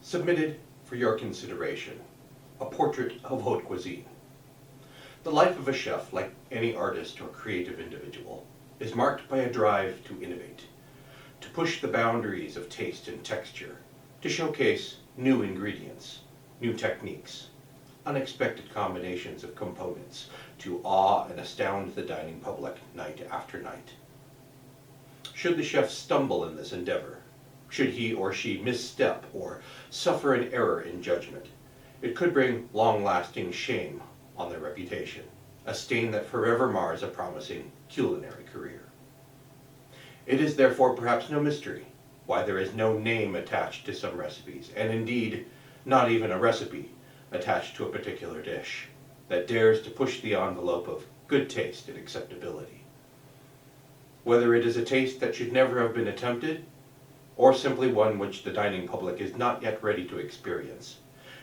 Submitted for your consideration, a portrait of haute cuisine. The life of a chef, like any artist or creative individual, is marked by a drive to innovate, to push the boundaries of taste and texture, to showcase new ingredients, new techniques, unexpected combinations of components, to awe and astound the dining public night after night. Should the chef stumble in this endeavor, should he or she misstep or suffer an error in judgment, it could bring long-lasting shame on their reputation, a stain that forever mars a promising culinary career. It is therefore perhaps no mystery why there is no name attached to some recipes, and indeed not even a recipe attached to a particular dish, that dares to push the envelope of good taste and acceptability. Whether it is a taste that should never have been attempted, or simply one which the dining public is not yet ready to experience,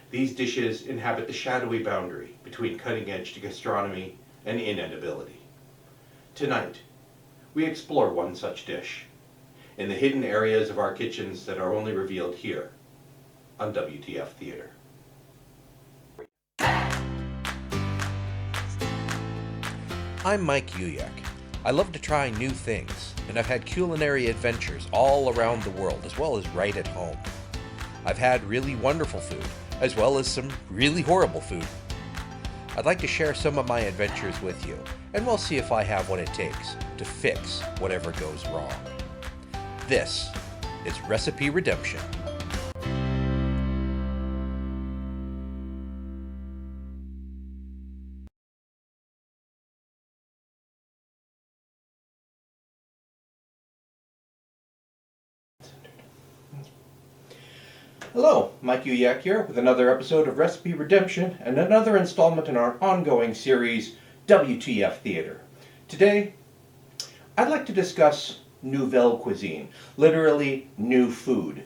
these dishes inhabit the shadowy boundary between cutting-edge gastronomy and inedibility. Tonight, we explore one such dish, in the hidden areas of our kitchens that are only revealed here, on WTF Theater. I'm Mike Uyak. I love to try new things, and I've had culinary adventures all around the world, as well as right at home. I've had really wonderful food, as well as some really horrible food. I'd like to share some of my adventures with you, and we'll see if I have what it takes to fix whatever goes wrong. This is Recipe Redemption. Hello, Mike Uyak here with another episode of Recipe Redemption and another installment in our ongoing series, WTF Theater. Today, I'd like to discuss nouvelle cuisine, literally new food.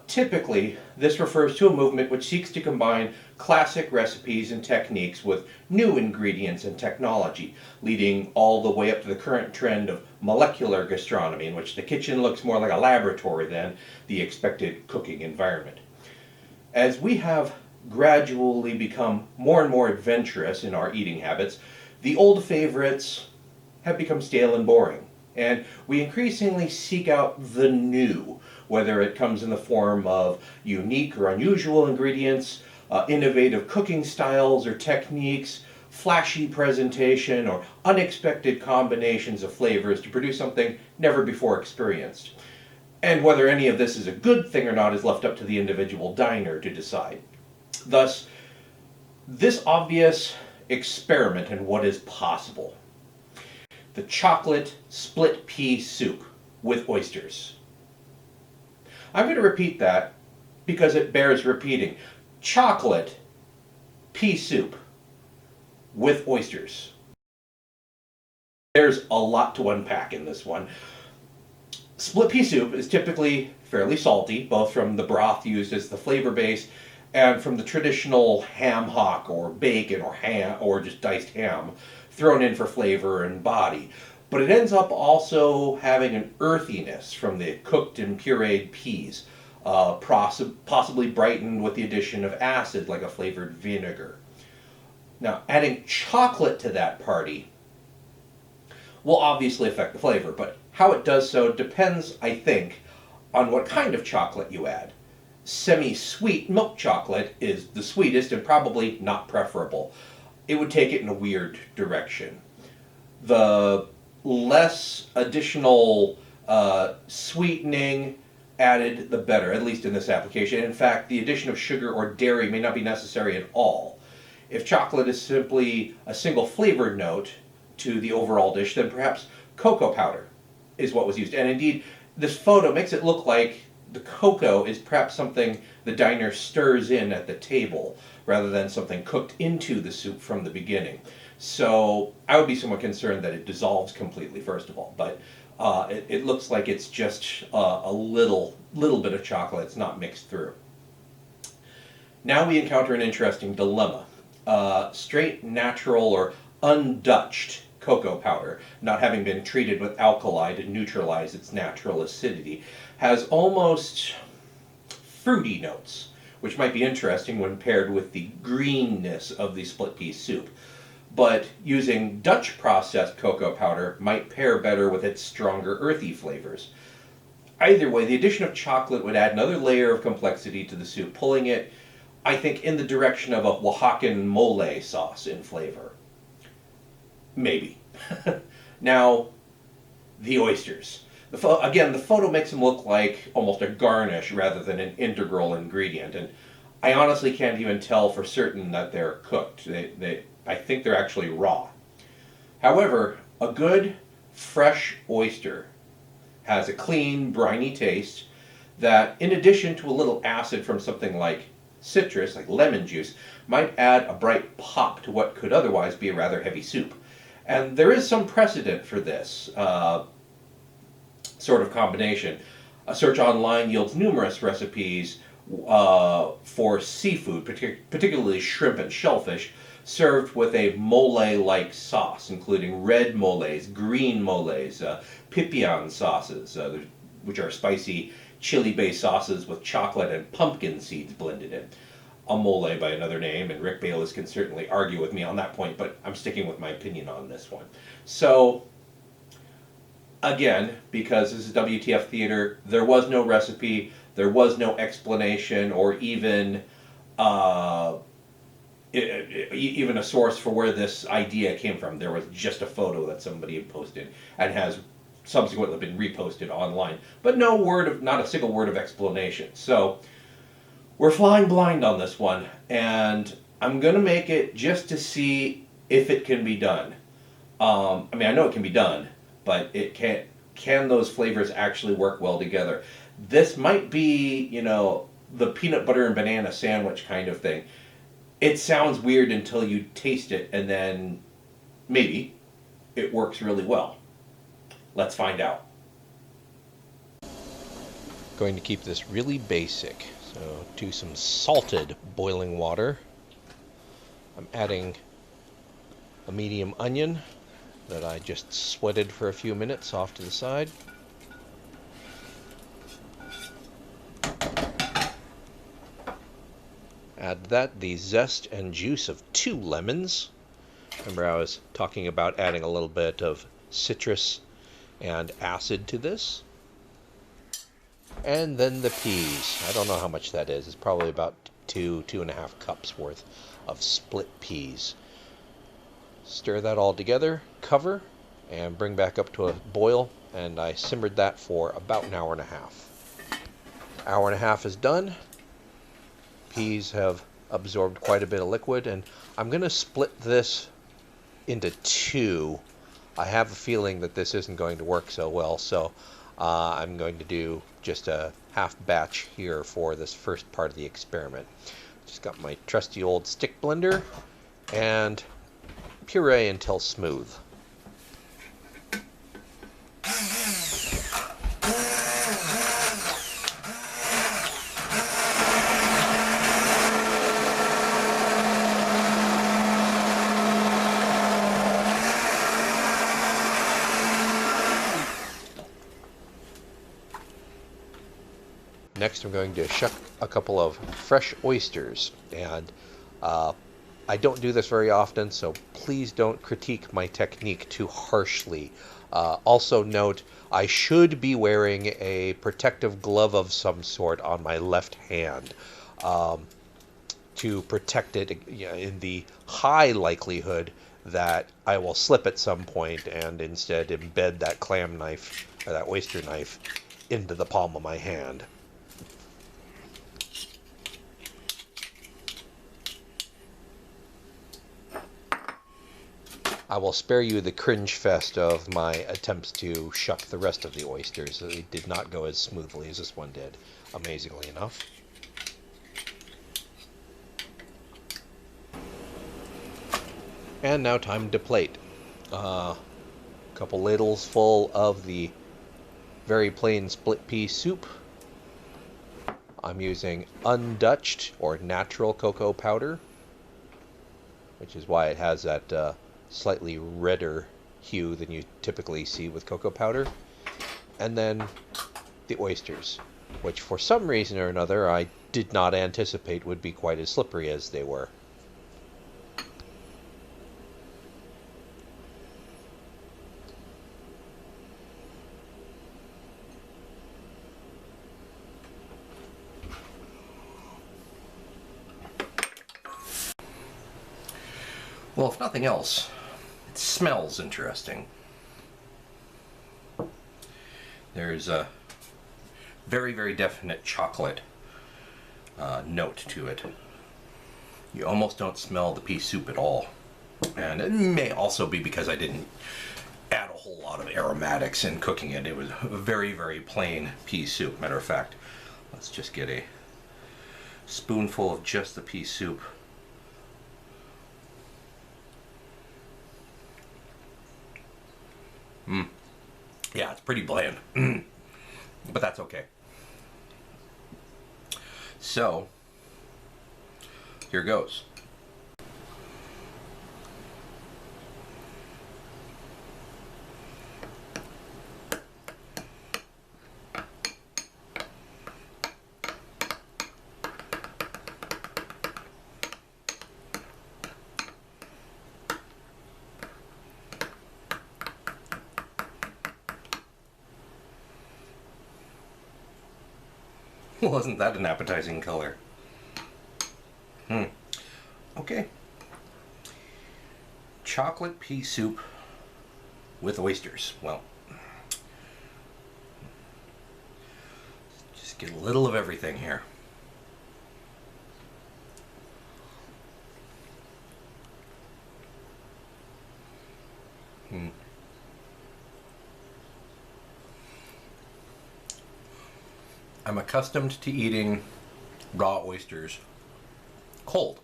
Typically, this refers to a movement which seeks to combine classic recipes and techniques with new ingredients and technology, leading all the way up to the current trend of molecular gastronomy, in which the kitchen looks more like a laboratory than the expected cooking environment. As we have gradually become more and more adventurous in our eating habits, the old favorites have become stale and boring, and we increasingly seek out the new, whether it comes in the form of unique or unusual ingredients, innovative cooking styles or techniques, flashy presentation, or unexpected combinations of flavors to produce something never before experienced. And whether any of this is a good thing or not is left up to the individual diner to decide. Thus, this obvious experiment in what is possible. The chocolate split pea soup with oysters. I'm going to repeat that because it bears repeating. Chocolate pea soup with oysters. There's a lot to unpack in this one. Split pea soup is typically fairly salty, both from the broth used as the flavor base and from the traditional ham hock or bacon or ham or just diced ham thrown in for flavor and body. But it ends up also having an earthiness from the cooked and pureed peas, possibly brightened with the addition of acid like a flavored vinegar. Now, adding chocolate to that party will obviously affect the flavor, but how it does so depends, I think, on what kind of chocolate you add. Semi-sweet milk chocolate is the sweetest and probably not preferable. It would take it in a weird direction. The less additional sweetening added, the better, at least in this application. In fact, the addition of sugar or dairy may not be necessary at all. If chocolate is simply a single flavor note to the overall dish, then perhaps cocoa powder is what was used. And indeed, this photo makes it look like the cocoa is perhaps something the diner stirs in at the table, rather than something cooked into the soup from the beginning. So I would be somewhat concerned that it dissolves completely, first of all, but it looks like it's just a little bit of chocolate. It's not mixed through. Now we encounter an interesting dilemma. Straight, natural, or undutched cocoa powder, not having been treated with alkali to neutralize its natural acidity, has almost fruity notes, which might be interesting when paired with the greenness of the split pea soup. But using Dutch processed cocoa powder might pair better with its stronger earthy flavors. Either way, the addition of chocolate would add another layer of complexity to the soup, pulling it, I think, in the direction of a Oaxacan mole sauce in flavor. Maybe. Now, the oysters. Again, the photo makes them look like almost a garnish rather than an integral ingredient, and I honestly can't even tell for certain that they're cooked. I think they're actually raw. However, a good, fresh oyster has a clean, briny taste that, in addition to a little acid from something like citrus, like lemon juice, might add a bright pop to what could otherwise be a rather heavy soup. And there is some precedent for this sort of combination. A search online yields numerous recipes for seafood, particularly shrimp and shellfish, served with a mole-like sauce, including red moles, green moles, pipián sauces, which are spicy chili-based sauces with chocolate and pumpkin seeds blended in. A mole by another name, and Rick Bayless can certainly argue with me on that point, but I'm sticking with my opinion on this one. So, again, because this is WTF Theater, there was no recipe, there was no explanation, or even even a source for where this idea came from. There was just a photo that somebody had posted and has subsequently been reposted online, but not a single word of explanation. So we're flying blind on this one, and I'm gonna make it just to see if it can be done. I mean, I know it can be done, but can those flavors actually work well together? This might be, the peanut butter and banana sandwich kind of thing. It sounds weird until you taste it, and then maybe it works really well. Let's find out. Going to keep this really basic. So to some salted boiling water, I'm adding a medium onion that I just sweated for a few minutes off to the side. Add that the zest and juice of 2 lemons. Remember, I was talking about adding a little bit of citrus and acid to this. And then the peas. I don't know how much that is. It's probably about 2.5 cups worth of split peas. Stir that all together, cover, and bring back up to a boil. And I simmered that for about an hour and a half. Hour and a half is done. Peas have absorbed quite a bit of liquid, and I'm going to split this into 2. I have a feeling that this isn't going to work so well, so I'm going to do just a half batch here for this first part of the experiment. Just got my trusty old stick blender and puree until smooth. Next, I'm going to shuck a couple of fresh oysters, and I don't do this very often, so please don't critique my technique too harshly. Also note, I should be wearing a protective glove of some sort on my left hand to protect it in the high likelihood that I will slip at some point and instead embed that clam knife, or that oyster knife, into the palm of my hand. I will spare you the cringe fest of my attempts to shuck the rest of the oysters. They did not go as smoothly as this one did, amazingly enough. And now time to plate. A couple ladles full of the very plain split pea soup. I'm using undutched or natural cocoa powder, which is why it has that slightly redder hue than you typically see with cocoa powder. And then the oysters. which for some reason or another I did not anticipate would be quite as slippery as they were. Well, if nothing else, it smells interesting. There's a very, very definite chocolate note to it. You almost don't smell the pea soup at all. And it may also be because I didn't add a whole lot of aromatics in cooking it. It was a very, very plain pea soup. Matter of fact, let's just get a spoonful of just the pea soup. Yeah, it's pretty bland, but that's okay. So, here goes. Wasn't that an appetizing color? Okay. Chocolate pea soup with oysters. Well, just get a little of everything here. I'm accustomed to eating raw oysters cold.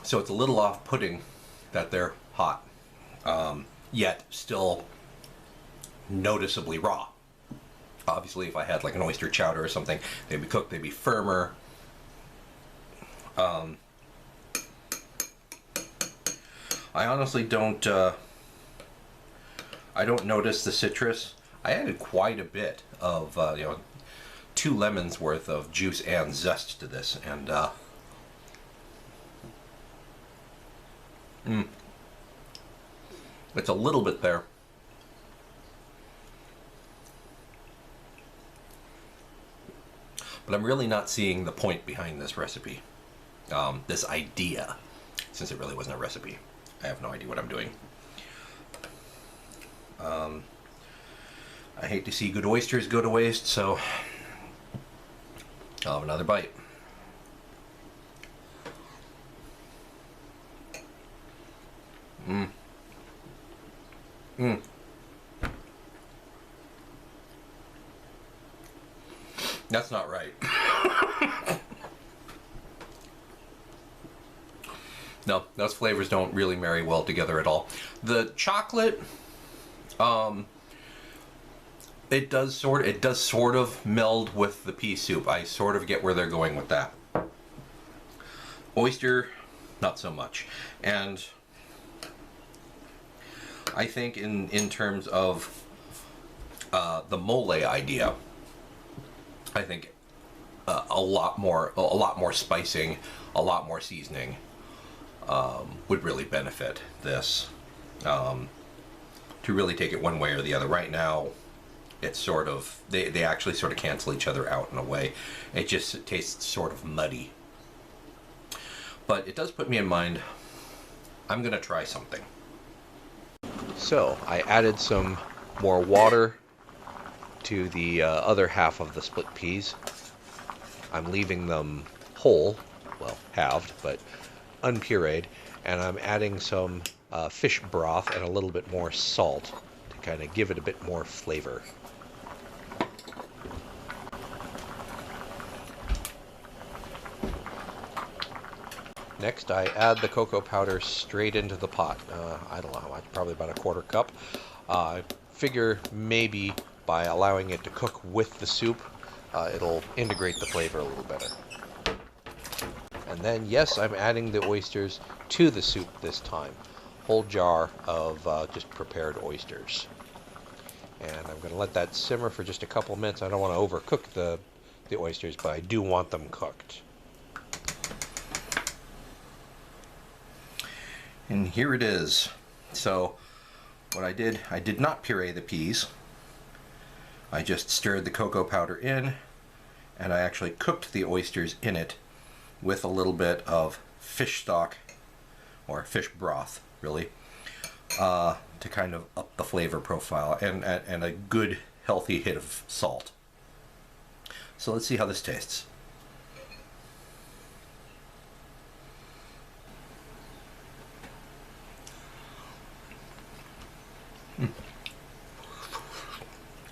So it's a little off-putting that they're hot, yet still noticeably raw. Obviously, if I had like an oyster chowder or something, they'd be cooked, they'd be firmer. I honestly don't, I don't notice the citrus. I added quite a bit of, 2 lemons worth of juice and zest to this, and it's a little bit there. But I'm really not seeing the point behind this recipe, this idea, since it really wasn't a recipe. I have no idea what I'm doing. I hate to see good oysters go to waste, so I'll have another bite. That's not right. No, those flavors don't really marry well together at all. The chocolate, it does sort of meld with the pea soup. I sort of get where they're going with that. Oyster, not so much. And I think in terms of the mole idea, I think a lot more spicing, a lot more seasoning would really benefit this. To really take it one way or the other. Right now, it's sort of, they actually sort of cancel each other out in a way. It tastes sort of muddy. But it does put me in mind, I'm gonna try something. So I added some more water to the other half of the split peas. I'm leaving them whole, well, halved, but unpureed, and I'm adding some fish broth and a little bit more salt to kind of give it a bit more flavor. Next, I add the cocoa powder straight into the pot. I don't know how much, probably about a 1/4 cup. I figure maybe by allowing it to cook with the soup, it'll integrate the flavor a little better. And then, yes, I'm adding the oysters to the soup this time. Whole jar of just prepared oysters. And I'm going to let that simmer for just a couple minutes. I don't want to overcook the oysters, but I do want them cooked. And here it is. So what I did not puree the peas. I just stirred the cocoa powder in, and I actually cooked the oysters in it with a little bit of fish stock, or fish broth, really, to kind of up the flavor profile, and a good healthy hit of salt. So let's see how this tastes.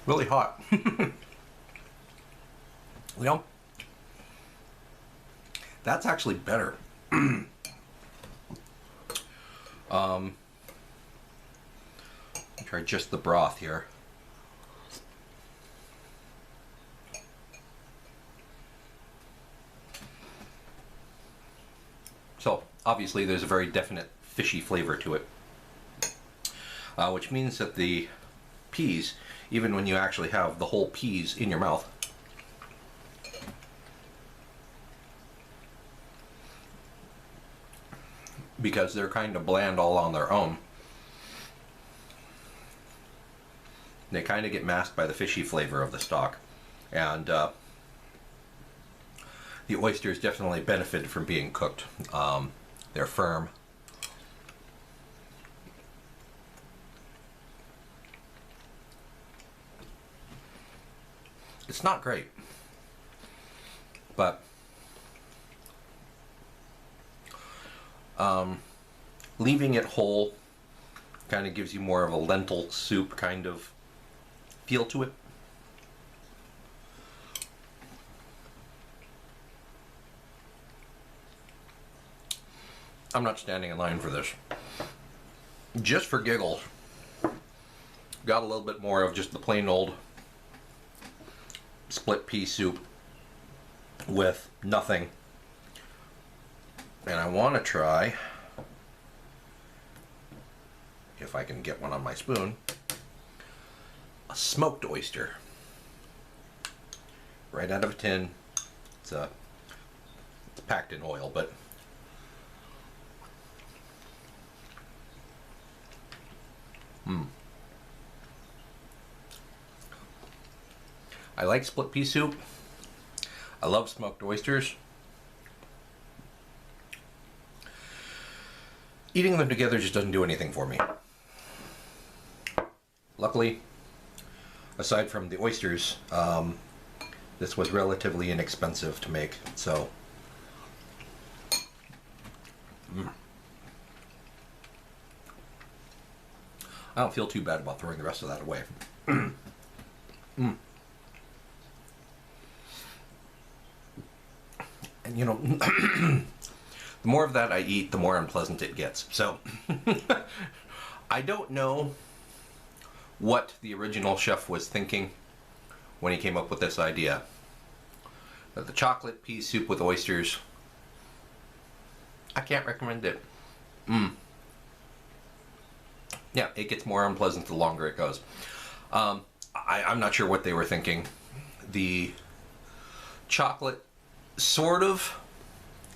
Really hot. You know, that's actually better. Try just the broth here. So obviously there's a very definite fishy flavor to it, which means that the peas, even when you actually have the whole peas in your mouth, because they're kind of bland all on their own, they kind of get masked by the fishy flavor of the stock. And the oysters definitely benefited from being cooked. They're firm. It's not great, but leaving it whole kind of gives you more of a lentil soup kind of feel to it. I'm not standing in line for this. Just for giggles, got a little bit more of just the plain old split pea soup with nothing. And I want to try, if I can get one on my spoon, a smoked oyster. Right out of a tin. It's packed in oil, but I like split pea soup. I love smoked oysters. Eating them together just doesn't do anything for me. Luckily, aside from the oysters, this was relatively inexpensive to make, so I don't feel too bad about throwing the rest of that away. And you know, the more of that I eat, the more unpleasant it gets. So I don't know what the original chef was thinking when he came up with this idea. But the chocolate pea soup with oysters, I can't recommend it. Yeah, it gets more unpleasant the longer it goes. I'm not sure what they were thinking. The chocolate sort of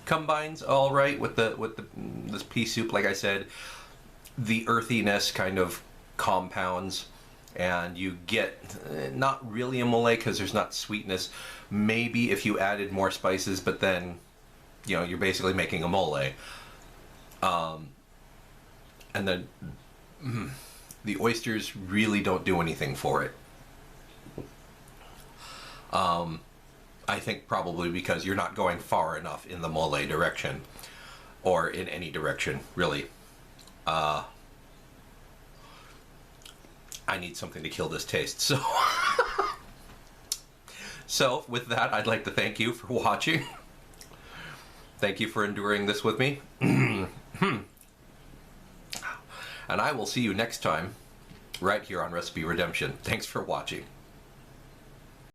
combines all right with this pea soup. Like I said, the earthiness kind of compounds, and you get not really a mole because there's not sweetness. Maybe if you added more spices, but then you know you're basically making a mole. And then the oysters really don't do anything for it. I think probably because you're not going far enough in the mole direction, or in any direction, really. I need something to kill this taste, so... So, with that, I'd like to thank you for watching. Thank you for enduring this with me. And I will see you next time, right here on Recipe Redemption. Thanks for watching.